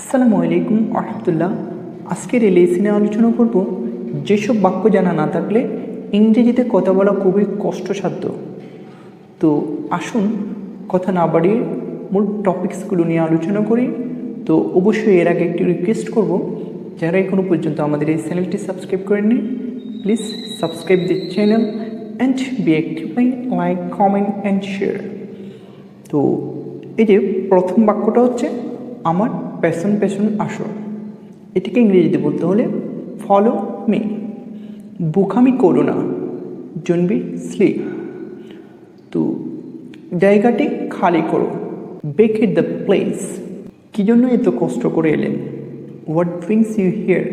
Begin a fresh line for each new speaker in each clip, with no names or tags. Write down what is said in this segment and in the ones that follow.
আসসালামু আলাইকুম আহমতুল্লাহ। আজকের এই লেসনে আলোচনা করব যেসব বাক্য জানা না থাকলে ইংরেজিতে কথা বলা খুবই কষ্টসাধ্য। তো আসুন কথা না বাড়িয়ে মূল টপিকসগুলো নিয়ে আলোচনা করি। তো অবশ্যই এর আগে একটি রিকোয়েস্ট করব, যারা এখনও পর্যন্ত আমাদের এই চ্যানেলটি সাবস্ক্রাইব করেননি, please subscribe the channel and be active by like, comment and share. তো এই যে প্রথম বাক্যটা হচ্ছে আমার পেছন পেছন আসো। এটিকে ইংরেজিতে বলতে হলে ফলো মি। বোকামি করো না, ডোন্ট বি স্লিপ। তো জায়গাটি খালি করো, ভেকেট দ্য প্লেস। কী জন্য এত কষ্ট করে এলেন? What brings you here?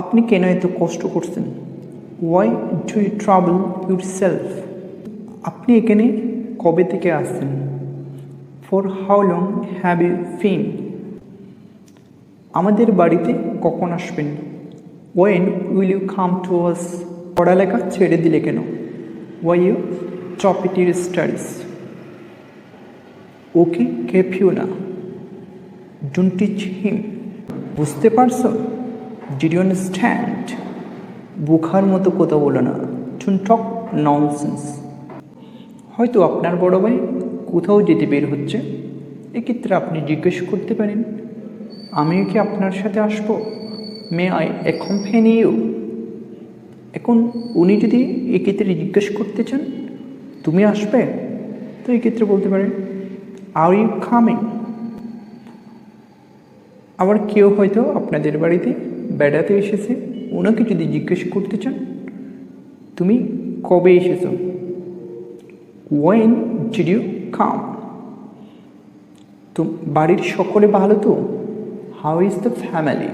আপনি কেন এত কষ্ট করছেন? Why do you travel yourself? আপনি এখানে কবে থেকে আসছেন? For how long have you been? আমাদের বাড়িতে কখন আসবেন? When will you come to us? পড়ালেখা ছেড়ে দিলে কেন? Why you stop it your studies? Okay খেপিও না, ডোন্ট টিচ হিম। বুঝতে পারছো? Did you understand? বোকার মতো কথা বলো না, ডোন্ট টক ননসেন্স। হয়তো আপনার বড় ভাই কোথাও যেতে বের হচ্ছে, এক্ষেত্রে আপনি জিজ্ঞেস করতে পারেন, আমিও কি আপনার সাথে আসবো? May I accompany you? এখন উনি যদি এক্ষেত্রে জিজ্ঞেস করতে চান তুমি আসবে, তো এক্ষেত্রে বলতে পারেন আর ইউ কামিং? আবার কেউ হয়তো আপনাদের বাড়িতে বেড়াতে এসেছে, ওনাকে যদি জিজ্ঞেস করতে চান তুমি কবে এসেছো? When did you come? তো বাড়ির সকলে ভালো তো? How is the family?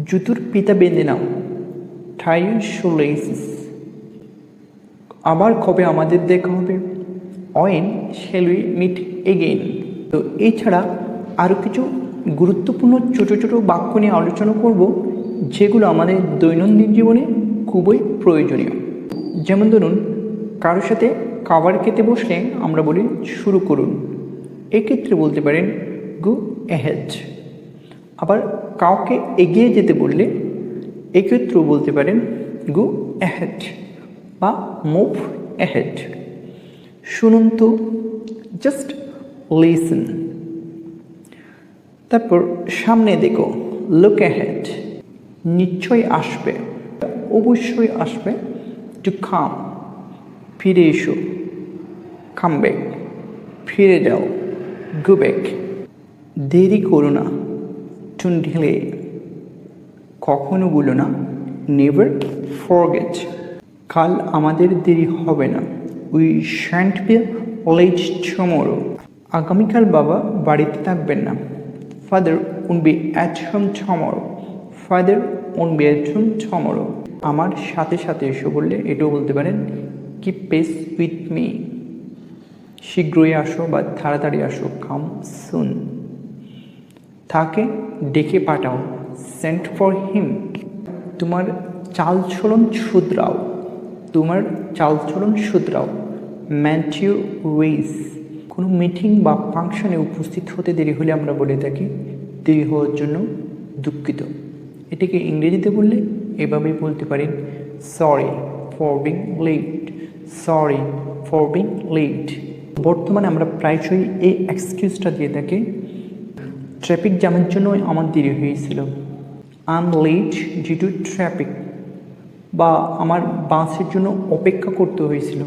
জুতোর পিতা বেঁধে নাও, টাই ইউর শোলেসেস। আবার কবে আমাদের দেখা হবে? When shall we meet again? তো এছাড়া আরও কিছু গুরুত্বপূর্ণ ছোটো ছোটো বাক্য নিয়ে আলোচনা করব, যেগুলো আমাদের দৈনন্দিন জীবনে খুবই প্রয়োজনীয়। যেমন ধরুন, কারোর সাথে খাবার খেতে বসলে আমরা বলি শুরু করুন, এক্ষেত্রে বলতে পারেন গো অ্যাহেড। আবার কাউকে এগিয়ে যেতে বললে এক্ষেত্রেও বলতে পারেন গো অ্যাহেড বা মুভ অ্যাহেড। শুনুন তো, জাস্ট লিসেন। তারপর সামনে দেখো, লুক অ্যাহেড। নিশ্চয়ই আসবে, অবশ্যই আসবে। টু কাম, ফিরে এসো। কাম ব্যাক, ফিরে যাও। Go back. দেরি করো না, ডোন্ট ডিলে। কখনো বলো না, নেভার ফরগেট। কাল আমাদের দেরি হবে না, we shan't be late tomorrow. আগামীকাল বাবা বাড়িতে থাকবেন না, father will be at home tomorrow. Father will be at home tomorrow. আমার সাথে সাথে এসো বললে এটাও বলতে পারেন কিপ পেস উইথ মি। শীঘ্রই আসো বা তাড়াতাড়ি আসো, কাম সুন। তাকে ডেকে পাঠাও, সেন্ড ফর হিম। তোমার চালচলন শুধরাও, তোমার চালচলন শুধরাও। Mend your ways. কোনো মিটিং বা ফাংশনে উপস্থিত হতে দেরি হলে আমরা বলে থাকি দেরি হওয়ার জন্য দুঃখিত। এটিকে ইংরেজিতে বললে এভাবেই বলতে পারেন sorry for being late. Sorry for being late. বর্তমানে আমরা প্রায়শই এই এক্সকিউজটা দিয়ে থাকি, ট্রাফিক জ্যামের জন্য আমার দেরি হয়েছিল, I am late due to traffic. বা আমার বাসের জন্য অপেক্ষা করতে হয়েছিল,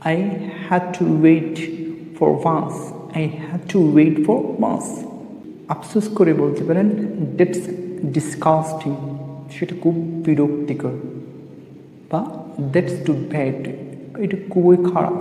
I had to wait for bus. I had to wait for bus. আফসোস করে বলতে পারেন দ্যাটস ডিসকাস্টিং, সেটা খুব বিরক্তিকর। বা দ্যাটস টু ব্যাড, এটা খুবই খারাপ।